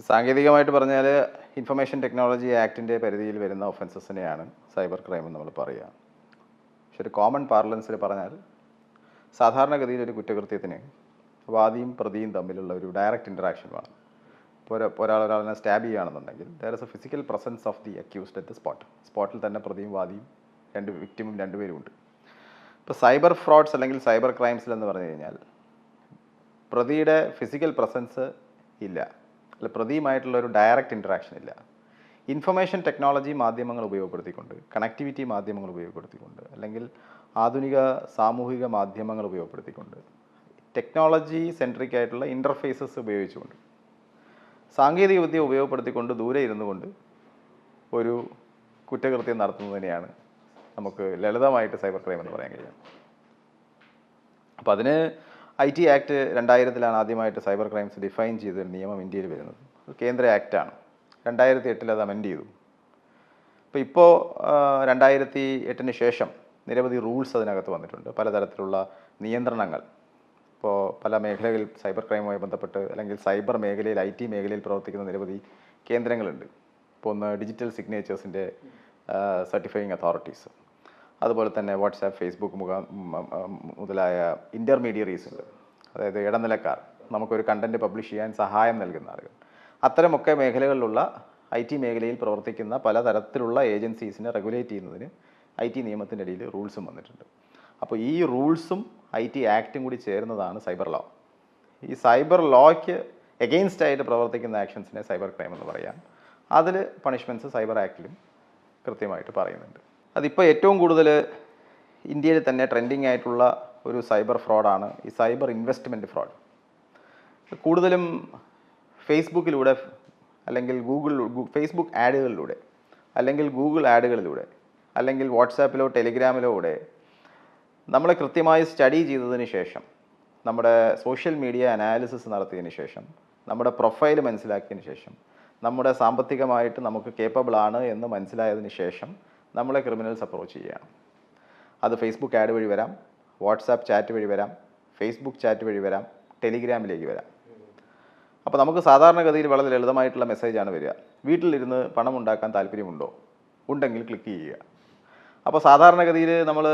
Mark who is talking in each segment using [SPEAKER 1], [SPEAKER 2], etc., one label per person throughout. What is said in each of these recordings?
[SPEAKER 1] സാങ്കേതികമായിട്ട് പറഞ്ഞാൽ information technology ആക്ടിൻ്റെ പരിധിയിൽ വരുന്ന ഒഫൻസസിനെയാണ് സൈബർ ക്രൈം എന്ന് നമ്മൾ പറയുക. പക്ഷെ ഒരു കോമൺ പാർലൻസിൽ പറഞ്ഞാൽ സാധാരണഗതിയിൽ ഒരു കുറ്റകൃത്യത്തിന് വാദിയും പ്രതിയും തമ്മിലുള്ള ഒരു ഡയറക്റ്റ് ഇൻറ്ററാക്ഷൻ വേണം. ഇപ്പോൾ ഒരാളിനെ സ്റ്റാബ് ചെയ്യുകയാണെന്നുണ്ടെങ്കിൽ there is a physical presence of the accused at the സ്പോട്ടിൽ തന്നെ പ്രതിയും വാദിയും വിക്ടിമും രണ്ടുപേരും ഉണ്ട്. ഇപ്പോൾ സൈബർ ഫ്രോഡ്സ് അല്ലെങ്കിൽ സൈബർ ക്രൈംസിൽ എന്ന് പറഞ്ഞു കഴിഞ്ഞാൽ പ്രതിയുടെ ഫിസിക്കൽ പ്രസൻസ് ഇല്ല, അല്ല പ്രതിയുമായിട്ടുള്ള ഒരു ഡയറക്റ്റ് ഇൻറ്ററാക്ഷൻ ഇല്ല. ഇൻഫർമേഷൻ ടെക്നോളജി മാധ്യമങ്ങൾ ഉപയോഗപ്പെടുത്തിക്കൊണ്ട്, കണക്ടിവിറ്റി മാധ്യമങ്ങൾ ഉപയോഗപ്പെടുത്തിക്കൊണ്ട്, അല്ലെങ്കിൽ ആധുനിക സാമൂഹിക മാധ്യമങ്ങൾ ഉപയോഗപ്പെടുത്തിക്കൊണ്ട്, ടെക്നോളജി സെൻട്രിക് ആയിട്ടുള്ള ഇൻ്റർഫേസസ് ഉപയോഗിച്ചുകൊണ്ട്, സാങ്കേതിക വിദ്യ ഉപയോഗപ്പെടുത്തിക്കൊണ്ട് ദൂരെ ഇരുന്നു കൊണ്ട് ഒരു കുറ്റകൃത്യം നടത്തുന്നതിനെയാണ് നമുക്ക് ലളിതമായിട്ട് സൈബർ ക്രൈം എന്ന് പറയാൻ കഴിയും. അപ്പോൾ അതിന് IT ആക്ട് 2000 ആദ്യമായിട്ട് സൈബർ ക്രൈംസ് ഡിഫൈൻ ചെയ്തൊരു നിയമം ഇന്ത്യയിൽ വരുന്നത്. കേന്ദ്ര ആക്റ്റാണ്. 2008 അത് അമെൻഡ് ചെയ്തു. ഇപ്പോൾ 2008 ശേഷം നിരവധി റൂൾസ് അതിനകത്ത് വന്നിട്ടുണ്ട്, പലതരത്തിലുള്ള നിയന്ത്രണങ്ങൾ. ഇപ്പോൾ പല മേഖലകളിൽ സൈബർ ക്രൈമുമായി ബന്ധപ്പെട്ട് അല്ലെങ്കിൽ സൈബർ മേഖലയിൽ IT മേഖലയിൽ പ്രവർത്തിക്കുന്ന നിരവധി കേന്ദ്രങ്ങളുണ്ട്. ഇപ്പോൾ ഒന്ന് ഡിജിറ്റൽ സിഗ്നേച്ചേഴ്സിൻ്റെ സർട്ടിഫയിങ് അതോറിറ്റീസ്, അതുപോലെ തന്നെ വാട്സാപ്പ്, ഫേസ്ബുക്ക് മുതലായ ഇൻ്റർമീഡിയറീസ് ഉണ്ട്, അതായത് ഇടനിലക്കാർ, നമുക്കൊരു കണ്ടൻറ്റ് പബ്ലിഷ് ചെയ്യാൻ സഹായം നൽകുന്ന ആളുകൾ. അത്തരമൊക്കെ മേഖലകളിലുള്ള IT മേഖലയിൽ പ്രവർത്തിക്കുന്ന പലതരത്തിലുള്ള ഏജൻസീസിനെ റെഗുലേറ്റ് ചെയ്യുന്നതിന് IT നിയമത്തിൻ്റെ ഇടയിൽ റൂൾസും വന്നിട്ടുണ്ട്. അപ്പോൾ ഈ റൂൾസും IT ആക്റ്റും കൂടി ചേരുന്നതാണ് സൈബർ ലോ. ഈ സൈബർ ലോയ്ക്ക് എഗെയിൻസ്റ്റ് ആയിട്ട് പ്രവർത്തിക്കുന്ന ആക്ഷൻസിനെ സൈബർ ക്രൈം എന്ന് പറയാം. അതിൽ പണിഷ്മെൻറ്റ്സ് സൈബർ ആക്റ്റിലും കൃത്യമായിട്ട് പറയുന്നുണ്ട്. അതിപ്പോൾ ഏറ്റവും കൂടുതൽ ഇന്ത്യയിൽ തന്നെ ട്രെൻഡിങ് ആയിട്ടുള്ള ഒരു സൈബർ ഫ്രോഡാണ് ഈ സൈബർ ഇൻവെസ്റ്റ്മെൻറ്റ് ഫ്രോഡ്. കൂടുതലും ഫേസ്ബുക്കിലൂടെ അല്ലെങ്കിൽ ഫേസ്ബുക്ക് ആഡുകളിലൂടെ അല്ലെങ്കിൽ ഗൂഗിൾ ആഡുകളിലൂടെ അല്ലെങ്കിൽ വാട്സാപ്പിലോ ടെലിഗ്രാമിലോ കൂടെ നമ്മളെ കൃത്യമായി സ്റ്റഡി ചെയ്തതിന് ശേഷം, നമ്മുടെ സോഷ്യൽ മീഡിയ അനാലിസിസ് നടത്തിയതിന് ശേഷം, നമ്മുടെ പ്രൊഫൈൽ മനസ്സിലാക്കിയതിന് ശേഷം, നമ്മുടെ സാമ്പത്തികമായിട്ട് നമുക്ക് കേപ്പബിൾ ആണ് എന്ന് മനസ്സിലായതിന് ശേഷം നമ്മളെ ക്രിമിനൽസ് അപ്രോച്ച് ചെയ്യുകയാണ്. അത് ഫേസ്ബുക്ക് ആഡ് വഴി വരാം, വാട്സാപ്പ് ചാറ്റ് വഴി വരാം, ഫേസ്ബുക്ക് ചാറ്റ് വഴി വരാം, ടെലിഗ്രാമിലേക്ക് വരാം. അപ്പോൾ നമുക്ക് സാധാരണഗതിയിൽ വളരെ ലളിതമായിട്ടുള്ള മെസ്സേജാണ് വരിക. വീട്ടിലിരുന്ന് പണം ഉണ്ടാക്കാൻ താല്പര്യമുണ്ടോ? ഉണ്ടെങ്കിൽ ക്ലിക്ക് ചെയ്യുക. അപ്പോൾ സാധാരണഗതിയിൽ നമ്മൾ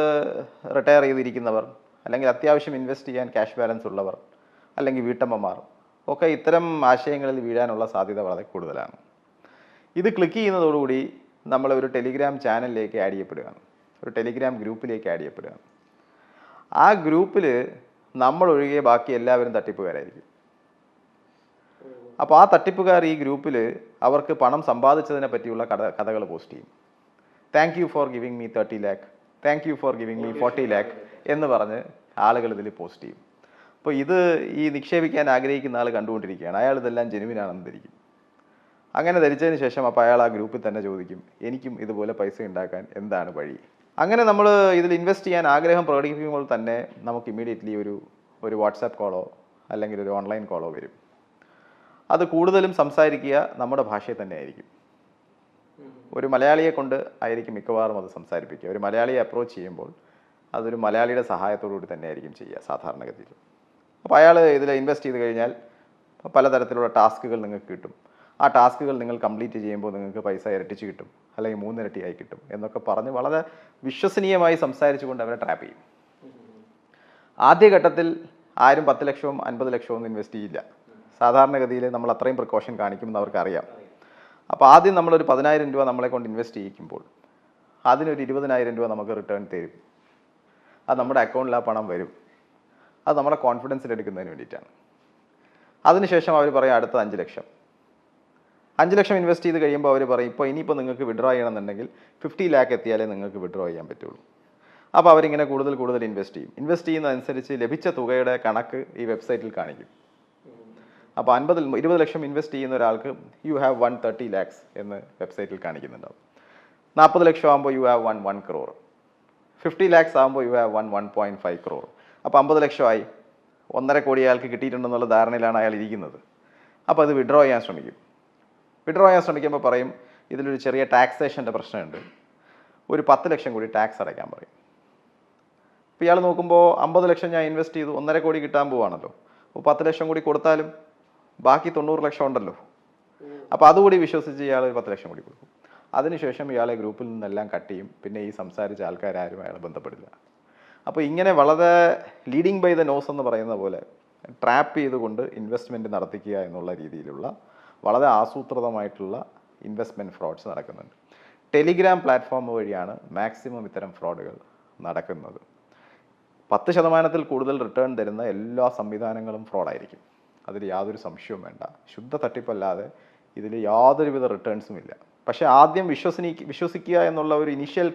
[SPEAKER 1] റിട്ടയർ ചെയ്തിരിക്കുന്നവർ, അല്ലെങ്കിൽ അത്യാവശ്യം ഇൻവെസ്റ്റ് ചെയ്യാൻ ക്യാഷ് ബാലൻസ് ഉള്ളവർ, അല്ലെങ്കിൽ വീട്ടമ്മമാർ ഒക്കെ ഇത്തരം ആശയങ്ങളിൽ വീഴാനുള്ള സാധ്യത വളരെ കൂടുതലാണ്. ഇത് ക്ലിക്ക് ചെയ്യുന്നതോടുകൂടി നമ്മൾ ഒരു ടെലിഗ്രാം ചാനലിലേക്ക് ആഡ് ചെയ്യപ്പെടുകയാണ്, ഒരു ടെലിഗ്രാം ഗ്രൂപ്പിലേക്ക് ആഡ് ചെയ്യപ്പെടുകയാണ്. ആ ഗ്രൂപ്പിൽ നമ്മൾ ഒഴികെ ബാക്കി എല്ലാവരും തട്ടിപ്പുകാരായിരിക്കും. അപ്പോൾ ആ തട്ടിപ്പുകാർ ഈ ഗ്രൂപ്പിൽ അവർക്ക് പണം സമ്പാദിച്ചതിനെ പറ്റിയുള്ള കഥകൾ പോസ്റ്റ് ചെയ്യും. Thank you for giving me 30 lakh, thank you for giving me 40 lakh എന്ന് പറഞ്ഞ് ആളുകൾ ഇതിൽ പോസ്റ്റ് ചെയ്യും. അപ്പോൾ ഇത് ഈ നിക്ഷേപിക്കാൻ ആഗ്രഹിക്കുന്ന ആൾ കണ്ടുകൊണ്ടിരിക്കുകയാണ്, അയാൾ ഇതെല്ലാം ജെനുവിനാണെന്ന് ധരിക്കും. അങ്ങനെ ധരിച്ചതിന് ശേഷം അപ്പോൾ അയാൾ ആ ഗ്രൂപ്പിൽ തന്നെ ചോദിക്കും, എനിക്കും ഇതുപോലെ പൈസ ഉണ്ടാക്കാൻ എന്താണ് വഴി? അങ്ങനെ നമ്മൾ ഇതിൽ ഇൻവെസ്റ്റ് ചെയ്യാൻ ആഗ്രഹം പ്രകടിപ്പിക്കുമ്പോൾ തന്നെ നമുക്ക് ഇമ്മീഡിയറ്റ്ലി ഒരു വാട്സാപ്പ് കോളോ അല്ലെങ്കിൽ ഒരു ഓൺലൈൻ കോളോ വരും. അത് കൂടുതലും സംസാരിക്കുക നമ്മുടെ ഭാഷയിൽ തന്നെ ആയിരിക്കും. ഒരു മലയാളിയെ കൊണ്ട് ആയിരിക്കും മിക്കവാറും അത് സംസാരിപ്പിക്കുക. ഒരു മലയാളിയെ അപ്രോച്ച് ചെയ്യുമ്പോൾ അതൊരു മലയാളിയുടെ സഹായത്തോടുകൂടി തന്നെ ആയിരിക്കും ചെയ്യുക സാധാരണഗതിയിൽ. അപ്പോൾ അയാൾ ഇതിൽ ഇൻവെസ്റ്റ് ചെയ്ത് കഴിഞ്ഞാൽ പലതരത്തിലുള്ള ടാസ്കുകൾ നിങ്ങൾക്ക് കിട്ടും. ആ ടാസ്കുകൾ നിങ്ങൾ കംപ്ലീറ്റ് ചെയ്യുമ്പോൾ നിങ്ങൾക്ക് പൈസ ഇരട്ടിച്ച് കിട്ടും, അല്ലെങ്കിൽ 3 ഇരട്ടിയായി കിട്ടും എന്നൊക്കെ പറഞ്ഞ് വളരെ വിശ്വസനീയമായി സംസാരിച്ചുകൊണ്ട് അവരെ ട്രാപ്പ് ചെയ്യും. ആദ്യഘട്ടത്തിൽ ആരും 10 ലക്ഷവും 50 ലക്ഷവും ഒന്നും ഇൻവെസ്റ്റ് ചെയ്യില്ല. സാധാരണഗതിയിൽ നമ്മൾ അത്രയും പ്രിക്കോഷൻ കാണിക്കുമെന്ന് അവർക്കറിയാം. അപ്പോൾ ആദ്യം നമ്മളൊരു 10,000 രൂപ നമ്മളെ കൊണ്ട് ഇൻവെസ്റ്റ് ചെയ്യിക്കുമ്പോൾ അതിനൊരു 20,000 രൂപ നമുക്ക് റിട്ടേൺ തരും. അത് നമ്മുടെ അക്കൗണ്ടിൽ ആ പണം വരും. അത് നമ്മുടെ കോൺഫിഡൻസിൽ എടുക്കുന്നതിന് വേണ്ടിയിട്ടാണ്. അതിനുശേഷം അവർ പറയും അടുത്ത 5 ലക്ഷം. 5 ലക്ഷം ഇൻവെസ്റ്റ് ചെയ്ത് കഴിയുമ്പോൾ അവർ പറയും ഇനിയിപ്പോൾ നിങ്ങൾക്ക് വിഡ്രോ ചെയ്യണമെന്നുണ്ടെങ്കിൽ 50 lakh എത്തിയാലേ നിങ്ങൾക്ക് വിഡ്രോ ചെയ്യാൻ പറ്റുള്ളൂ. അപ്പോൾ അവരിങ്ങനെ കൂടുതൽ ഇൻവെസ്റ്റ് ചെയ്യും. ഇൻവെസ്റ്റ് ചെയ്യുന്നതനുസരിച്ച് ലഭിച്ച തുകയുടെ കണക്ക് ഈ വെബ്സൈറ്റിൽ കാണിക്കും. അപ്പോൾ 20 ലക്ഷം ഇൻവെസ്റ്റ് ചെയ്യുന്ന ഒരാൾക്ക് യു ഹാവ് 130 lakhs എന്ന് വെബ്സൈറ്റിൽ കാണിക്കുന്നുണ്ടാവും. 40 ലക്ഷം ആകുമ്പോൾ യു ഹാവ് 1 crore. 50 lakhs ആകുമ്പോൾ യു ഹാവ് 1.5 crore. അപ്പോൾ 50 ലക്ഷമായി 1.5 കോടി അയാൾക്ക് കിട്ടിയിട്ടുണ്ടെന്നുള്ള ധാരണയിലാണ് അയാൾ ഇരിക്കുന്നത്. അപ്പോൾ അത് വിഡ്രോ ചെയ്യാൻ ശ്രമിക്കും. വിഡ്രോ ചെയ്യാൻ ശ്രമിക്കുമ്പോൾ പറയും ഇതിലൊരു ചെറിയ ടാക്സേഷൻ്റെ പ്രശ്നമുണ്ട്, ഒരു 10 ലക്ഷം കൂടി ടാക്സ് അടയ്ക്കാൻ പറയും. അപ്പോൾ ഇയാൾ നോക്കുമ്പോൾ 50 ലക്ഷം ഞാൻ ഇൻവെസ്റ്റ് ചെയ്തു, 1.5 കോടി കിട്ടാൻ പോവാണല്ലോ. അപ്പോൾ 10 ലക്ഷം കൂടി കൊടുത്താലും ബാക്കി 90 ലക്ഷം ഉണ്ടല്ലോ. അപ്പോൾ അതുകൂടി വിശ്വസിച്ച് ഇയാൾ 10 ലക്ഷം കൂടി കൊടുക്കും. അതിനുശേഷം ഇയാളെ ഗ്രൂപ്പിൽ നിന്നെല്ലാം കട്ട് ചെയ്യും. പിന്നെ ഈ സംസാരിച്ച ആൾക്കാരും അയാളെ ബന്ധപ്പെടില്ല. അപ്പോൾ ഇങ്ങനെ വളരെ ലീഡിങ് ബൈ ദ നോസ് എന്ന് പറയുന്ന പോലെ ട്രാപ്പ് ചെയ്തുകൊണ്ട് ഇൻവെസ്റ്റ്മെൻറ്റ് നടത്തിക്കുക എന്നുള്ള രീതിയിലുള്ള വളരെ ആസൂത്രിതമായിട്ടുള്ള ഇൻവെസ്റ്റ്മെൻറ്റ് ഫ്രോഡ്സ് നടക്കുന്നുണ്ട്. ടെലിഗ്രാം പ്ലാറ്റ്ഫോം വഴിയാണ് മാക്സിമം ഇത്തരം ഫ്രോഡുകൾ നടക്കുന്നത്. 10% കൂടുതൽ റിട്ടേൺ തരുന്ന എല്ലാ സംവിധാനങ്ങളും ഫ്രോഡായിരിക്കും. അതിൽ യാതൊരു സംശയവും വേണ്ട. ശുദ്ധ തട്ടിപ്പല്ലാതെ ഇതിൽ യാതൊരുവിധ റിട്ടേൺസും ഇല്ല. പക്ഷേ ആദ്യം വിശ്വസിക്കുക എന്നുള്ള ഒരു ഇനിഷ്യൽ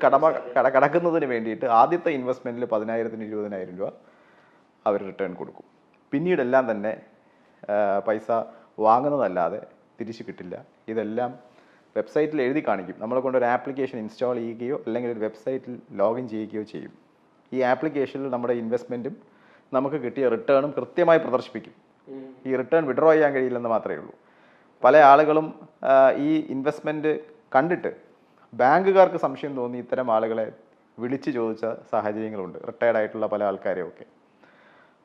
[SPEAKER 1] കടക്കുന്നതിന് വേണ്ടിയിട്ട് ആദ്യത്തെ ഇൻവെസ്റ്റ്മെൻറ്റിൽ 10,000-ന് 20,000 രൂപ അവർ റിട്ടേൺ കൊടുക്കും. പിന്നീടെല്ലാം തന്നെ പൈസ വാങ്ങുന്നതല്ലാതെ തിരിച്ചു കിട്ടില്ല. ഇതെല്ലാം വെബ്സൈറ്റിൽ എഴുതി കാണിക്കും. നമ്മളെ കൊണ്ട് ഒരു ആപ്ലിക്കേഷൻ ഇൻസ്റ്റാൾ ചെയ്യുകയോ അല്ലെങ്കിൽ ഒരു വെബ്സൈറ്റിൽ ലോഗിൻ ചെയ്യുകയോ ചെയ്യും. ഈ ആപ്ലിക്കേഷനിൽ നമ്മുടെ ഇൻവെസ്റ്റ്മെൻറ്റും നമുക്ക് കിട്ടിയ റിട്ടേണും കൃത്യമായി പ്രദർശിപ്പിക്കും. ഈ റിട്ടേൺ വിഡ്രോ ചെയ്യാൻ കഴിയില്ലെന്ന് മാത്രമേ ഉള്ളൂ. പല ആളുകളും ഈ ഇൻവെസ്റ്റ്മെൻറ്റ് കണ്ടിട്ട് ബാങ്കുകാർക്ക് സംശയം തോന്നി ഇത്തരം ആളുകളെ വിളിച്ച് ചോദിച്ച സാഹചര്യങ്ങളുണ്ട്, റിട്ടയർഡ് ആയിട്ടുള്ള പല ആൾക്കാരെയൊക്കെ.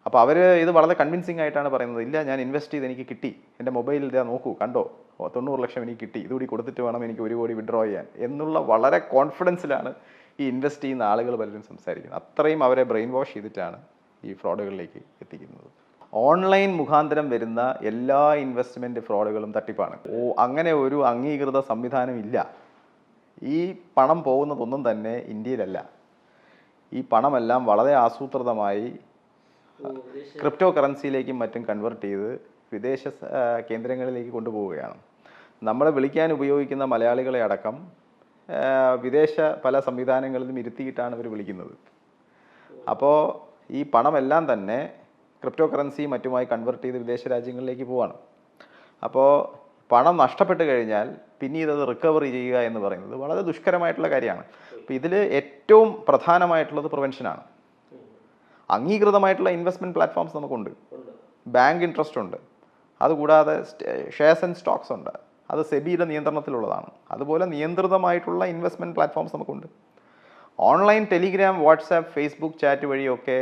[SPEAKER 1] അപ്പോൾ അവർ ഇത് വളരെ കൺവിൻസിങ് ആയിട്ടാണ് പറയുന്നത്, ഇല്ല ഞാൻ ഇൻവെസ്റ്റ് ചെയ്ത് എനിക്ക് കിട്ടി, എൻ്റെ മൊബൈലിൽ ഇതാ നോക്കൂ കണ്ടോ 90 ലക്ഷം എനിക്ക് കിട്ടി, ഇതുകൂടി കൊടുത്തിട്ട് വേണം എനിക്ക് 1 കോടി വിഡ്രോ ചെയ്യാൻ എന്നുള്ള വളരെ കോൺഫിഡൻസിലാണ് ഈ ഇൻവെസ്റ്റ് ചെയ്യുന്ന ആളുകൾ പലരും സംസാരിക്കുന്നത്. അത്രയും അവരെ ബ്രെയിൻ വാഷ് ചെയ്തിട്ടാണ് ഈ ഫ്രോഡുകളിലേക്ക് എത്തിക്കുന്നത്. ഓൺലൈൻ മുഖാന്തരം വരുന്ന എല്ലാ ഇൻവെസ്റ്റ്മെൻറ്റ് ഫ്രോഡുകളും തട്ടിപ്പാണ്. അങ്ങനെ ഒരു അംഗീകൃത സംവിധാനം ഇല്ല. ഈ പണം പോകുന്നതൊന്നും തന്നെ ഇന്ത്യയിലല്ല. ഈ പണമെല്ലാം വളരെ ആസൂത്രിതമായി ക്രിപ്റ്റോ കറൻസിയിലേക്കും മറ്റും കൺവേർട്ട് ചെയ്ത് വിദേശ കേന്ദ്രങ്ങളിലേക്ക് കൊണ്ടുപോവുകയാണ്. നമ്മളെ വിളിക്കാൻ ഉപയോഗിക്കുന്ന മലയാളികളെ അടക്കം വിദേശ പല സംവിധാനങ്ങളിലും ഇരുത്തിയിട്ടാണ് ഇവർ വിളിക്കുന്നത്. അപ്പോൾ ഈ പണമെല്ലാം തന്നെ ക്രിപ്റ്റോ കറൻസി മറ്റുമായി കൺവേർട്ട് ചെയ്ത് വിദേശ രാജ്യങ്ങളിലേക്ക് പോവാണ്. അപ്പോൾ പണം നഷ്ടപ്പെട്ട് കഴിഞ്ഞാൽ പിന്നീട് അത് റിക്കവറി ചെയ്യുക എന്ന് പറയുന്നത് വളരെ ദുഷ്കരമായിട്ടുള്ള കാര്യമാണ്. അപ്പോൾ ഇതിൽ ഏറ്റവും പ്രധാനമായിട്ടുള്ളത് പ്രിവെൻഷനാണ്. അംഗീകൃതമായിട്ടുള്ള ഇൻവെസ്റ്റ്മെൻറ്റ് പ്ലാറ്റ്ഫോംസ് നമുക്കുണ്ട്, ബാങ്ക് ഇൻട്രസ്റ്റ് ഉണ്ട്, അതുകൂടാതെ ഷെയർസ് ആൻഡ് സ്റ്റോക്സ് ഉണ്ട്, അത് സെബിയുടെ നിയന്ത്രണത്തിലുള്ളതാണ്. അതുപോലെ നിയന്ത്രിതമായിട്ടുള്ള ഇൻവെസ്റ്റ്മെൻറ്റ് പ്ലാറ്റ്ഫോംസ് നമുക്കുണ്ട്. Online Telegram, WhatsApp, Facebook chat വഴിയൊക്കെ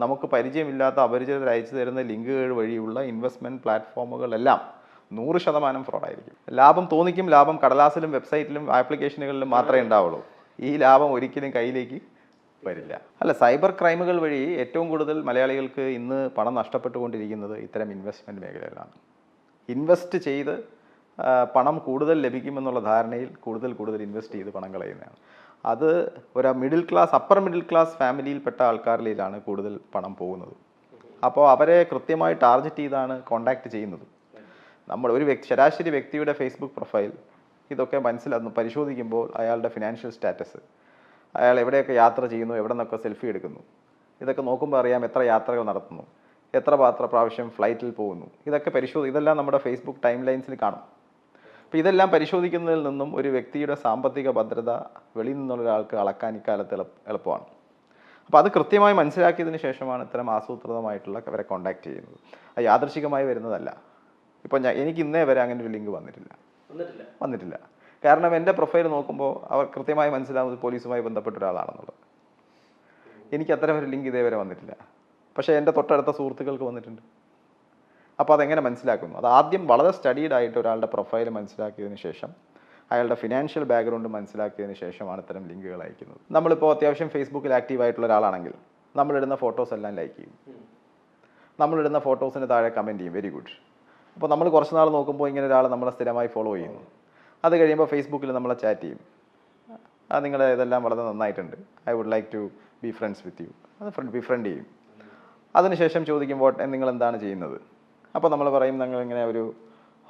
[SPEAKER 1] നമുക്ക് പരിചയമില്ലാത്ത അപരിചിതർ അയച്ചു തരുന്ന ലിങ്കുകൾ വഴിയുള്ള ഇൻവെസ്റ്റ്മെൻറ്റ് പ്ലാറ്റ്ഫോമുകളെല്ലാം 100% ഫ്രോഡായിരിക്കും. ലാഭം തോന്നിക്കും, ലാഭം കടലാസിലും വെബ്സൈറ്റിലും ആപ്ലിക്കേഷനുകളിലും മാത്രമേ ഉണ്ടാവുള്ളൂ. ഈ ലാഭം ഒരിക്കലും കയ്യിലേക്ക് വരില്ല. അല്ല, സൈബർ ക്രൈമുകൾ വഴി ഏറ്റവും കൂടുതൽ മലയാളികൾക്ക് ഇന്ന് പണം നഷ്ടപ്പെട്ടുകൊണ്ടിരിക്കുന്നത് ഇത്തരം ഇൻവെസ്റ്റ്മെൻറ്റ് മേഖലയിലാണ്. ഇൻവെസ്റ്റ് ചെയ്ത് പണം കൂടുതൽ ലഭിക്കുമെന്നുള്ള ധാരണയിൽ കൂടുതൽ ഇൻവെസ്റ്റ് ചെയ്ത് പണം കളയുന്നതാണ്. അത് ഒരു അപ്പർ മിഡിൽ ക്ലാസ് ഫാമിലിയിൽപ്പെട്ട ആൾക്കാരിലാണ് കൂടുതൽ പണം പോകുന്നത്. അപ്പോൾ അവരെ കൃത്യമായി ടാർഗറ്റ് ചെയ്താണ് കോണ്ടാക്ട് ചെയ്യുന്നത്. നമ്മൾ ഒരു ശരാശരി വ്യക്തിയുടെ ഫേസ്ബുക്ക് പ്രൊഫൈൽ ഇതൊക്കെ പരിശോധിക്കുമ്പോൾ അയാളുടെ ഫിനാൻഷ്യൽ സ്റ്റാറ്റസ്, അയാൾ എവിടെയൊക്കെ യാത്ര ചെയ്യുന്നു, എവിടെ നിന്നൊക്കെ സെൽഫി എടുക്കുന്നു, ഇതൊക്കെ നോക്കുമ്പോൾ അറിയാം എത്ര യാത്രകൾ നടത്തുന്നു, എത്ര പ്രാവശ്യം ഫ്ലൈറ്റിൽ പോകുന്നു, ഇതൊക്കെ ഇതെല്ലാം നമ്മുടെ ഫേസ്ബുക്ക് ടൈം ലൈൻസിൽ കാണും. അപ്പോൾ ഇതെല്ലാം പരിശോധിക്കുന്നതിൽ നിന്നും ഒരു വ്യക്തിയുടെ സാമ്പത്തിക ഭദ്രത വെളിയിൽ നിന്നുള്ള ഒരാൾക്ക് അളക്കാൻ ഇക്കാലത്ത് എളുപ്പമാണ്. അപ്പോൾ അത് കൃത്യമായി മനസ്സിലാക്കിയതിന് ശേഷമാണ് ഇത്തരം ആസൂത്രിതമായിട്ടുള്ള അവരെ കോണ്ടാക്ട് ചെയ്യുന്നത്. അത് യാദൃശികമായി വരുന്നതല്ല. ഇപ്പോൾ എനിക്ക് ഇന്നേ വരെ അങ്ങനെ ഒരു ലിങ്ക് വന്നിട്ടില്ല. കാരണം എൻ്റെ പ്രൊഫൈൽ നോക്കുമ്പോൾ അവർ കൃത്യമായി മനസ്സിലാവുന്നത് പോലീസുമായി ബന്ധപ്പെട്ട ഒരാളാണെന്നുള്ളത്. എനിക്ക് അത്തരം ഒരു ലിങ്ക് ഇതേവരെ വന്നിട്ടില്ല. പക്ഷേ എൻ്റെ തൊട്ടടുത്ത സുഹൃത്തുക്കൾക്ക് വന്നിട്ടുണ്ട്. അപ്പോൾ അതെങ്ങനെ മനസ്സിലാക്കുന്നു? അത് ആദ്യം വളരെ സ്റ്റഡീഡ് ആയിട്ട് ഒരാളുടെ പ്രൊഫൈൽ മനസ്സിലാക്കിയതിന് ശേഷം, അയാളുടെ ഫിനാൻഷ്യൽ ബാക്ക്ഗ്രൗണ്ട് മനസ്സിലാക്കിയതിന് ശേഷമാണ് ഇത്തരം ലിങ്കുകൾ അയക്കുന്നത്. നമ്മളിപ്പോൾ അത്യാവശ്യം ഫേസ്ബുക്കിൽ ആക്റ്റീവായിട്ടുള്ള ഒരാളാണെങ്കിൽ നമ്മളിടുന്ന ഫോട്ടോസ് എല്ലാം ലൈക്ക് ചെയ്യും, നമ്മളിടുന്ന ഫോട്ടോസിന് താഴെ കമൻറ്റ് ചെയ്യും, വെരി ഗുഡ്. അപ്പോൾ നമ്മൾ കുറച്ച് നാൾ നോക്കുമ്പോൾ ഇങ്ങനെ ഒരാൾ നമ്മളെ സ്ഥിരമായി ഫോളോ ചെയ്യുന്നു. അത് കഴിയുമ്പോൾ ഫേസ്ബുക്കിൽ നമ്മളെ ചാറ്റ് ചെയ്യും, നിങ്ങളുടെ ഇതെല്ലാം വളരെ നന്നായിട്ടുണ്ട്, I would like to be friends with you, അത് ബിഫ്രണ്ട് ചെയ്യും. അതിനുശേഷം ചോദിക്കുമ്പോൾ നിങ്ങൾ എന്താണ് ചെയ്യുന്നത്? അപ്പോൾ നമ്മൾ പറയും ഞങ്ങൾ ഇങ്ങനെ ഒരു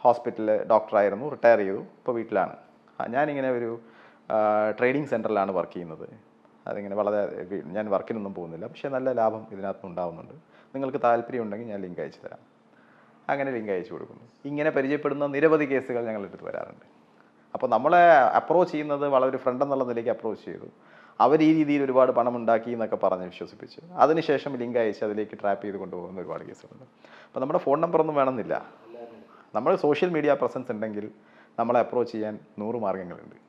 [SPEAKER 1] ഹോസ്പിറ്റലിൽ ഡോക്ടറായിരുന്നു, റിട്ടയർ ചെയ്തു, ഇപ്പോൾ വീട്ടിലാണ്. ഞാനിങ്ങനെ ഒരു ട്രേഡിംഗ് സെൻറ്ററിലാണ് വർക്ക് ചെയ്യുന്നത്. അതിങ്ങനെ ഞാൻ വർക്കിനൊന്നും പോകുന്നില്ല, പക്ഷേ നല്ല ലാഭം ഇതിനകത്ത് ഉണ്ടാവുന്നുണ്ട്. നിങ്ങൾക്ക് താല്പര്യം ഉണ്ടെങ്കിൽ ഞാൻ ലിങ്ക് അയച്ചു തരാം. അങ്ങനെ ലിങ്ക് അയച്ചു കൊടുക്കുന്നു. ഇങ്ങനെ പരിചയപ്പെടുന്ന നിരവധി കേസുകൾ ഞങ്ങളെടുത്ത് വരാറുണ്ട്. അപ്പോൾ നമ്മളെ അപ്രോച്ച് ചെയ്യുന്നത് വളരെ ഫ്രണ്ട് എന്നുള്ള നിലയ്ക്ക് അപ്രോച്ച് ചെയ്തു. അവർ ഈ രീതിയിൽ ഒരുപാട് പണം ഉണ്ടാക്കി എന്നൊക്കെ പറഞ്ഞ് വിശ്വസിപ്പിച്ച് അതിനുശേഷം ലിങ്ക് അയച്ച് അതിലേക്ക് ട്രാപ്പ് ചെയ്ത് കൊണ്ടുപോകുന്ന ഒരുപാട് കേസുകളുണ്ട്. അപ്പോൾ നമ്മുടെ ഫോൺ നമ്പറൊന്നും വേണമെന്നില്ല. നമ്മൾ സോഷ്യൽ മീഡിയ പ്രസൻസ് ഉണ്ടെങ്കിൽ നമ്മളെ അപ്രോച്ച് ചെയ്യാൻ 100 മാർഗ്ഗങ്ങളുണ്ട്.